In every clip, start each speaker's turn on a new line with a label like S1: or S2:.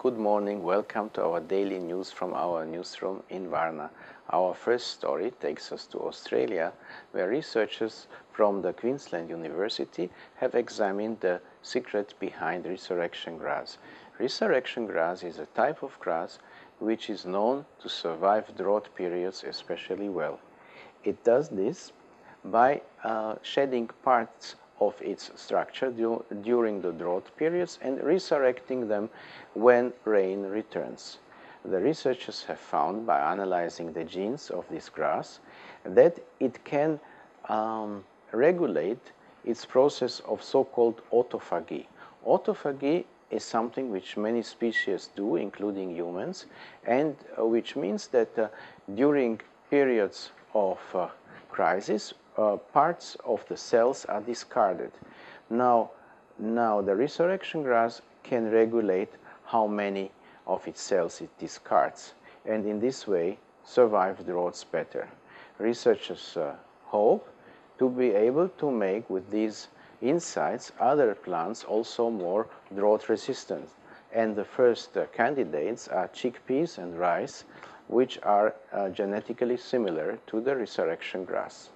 S1: Good morning, welcome to our daily news from our newsroom in Varna. Our first story takes us to Australia, where researchers from the Queensland University have examined the secret behind resurrection grass. Resurrection grass is a type of grass which is known to survive drought periods especially well. It does this by shedding parts of its structure during the drought periods and resurrecting them when rain returns. The researchers have found, by analyzing the genes of this grass, that it can regulate its process of so-called autophagy. Autophagy is something which many species do, including humans, and which means that during periods of crisis, parts of the cells are discarded. Now the resurrection grass can regulate how many of its cells it discards, and in this way survive droughts better. Researchers hope to be able to make with these insights other plants also more drought resistant, and the first candidates are chickpeas and rice, which are genetically similar to the resurrection grass.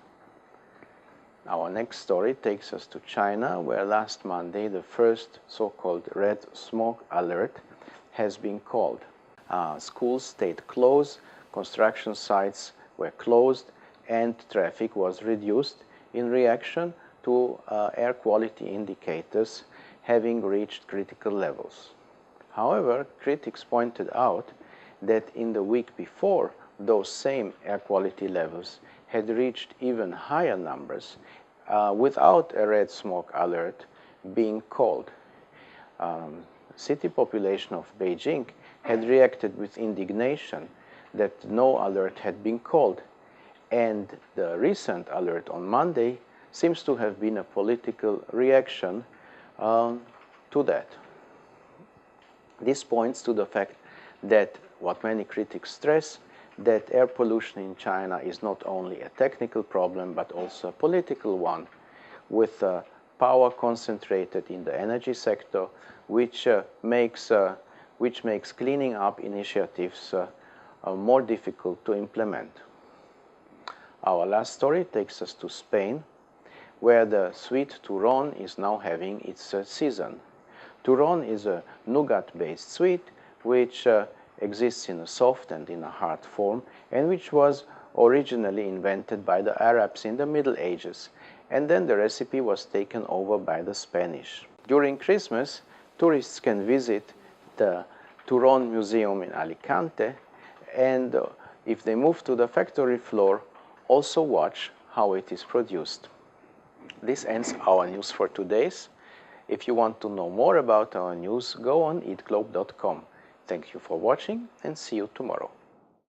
S1: Our next story takes us to China, where last Monday the first so-called red smoke alert has been called. Schools stayed closed, construction sites were closed, and traffic was reduced in reaction to air quality indicators having reached critical levels. However, critics pointed out that in the week before, those same air quality levels had reached even higher numbers without a red smoke alert being called. City population of Beijing had reacted with indignation that no alert had been called, and the recent alert on Monday seems to have been a political reaction to that. This points to the fact that what many critics stress, that air pollution in China is not only a technical problem but also a political one, with power concentrated in the energy sector, which makes cleaning up initiatives more difficult to implement. Our last story takes us to Spain, where the sweet turon is now having its season. Turon is a nougat-based sweet which exists in a soft and in a hard form, and which was originally invented by the Arabs in the Middle Ages, and then the recipe was taken over by the Spanish. During Christmas, tourists can visit the Turon Museum in Alicante, and if they move to the factory floor, also watch how it is produced. This ends our news for today. If you want to know more about our news, go on eatglobe.com. Thank you for watching, and see you tomorrow.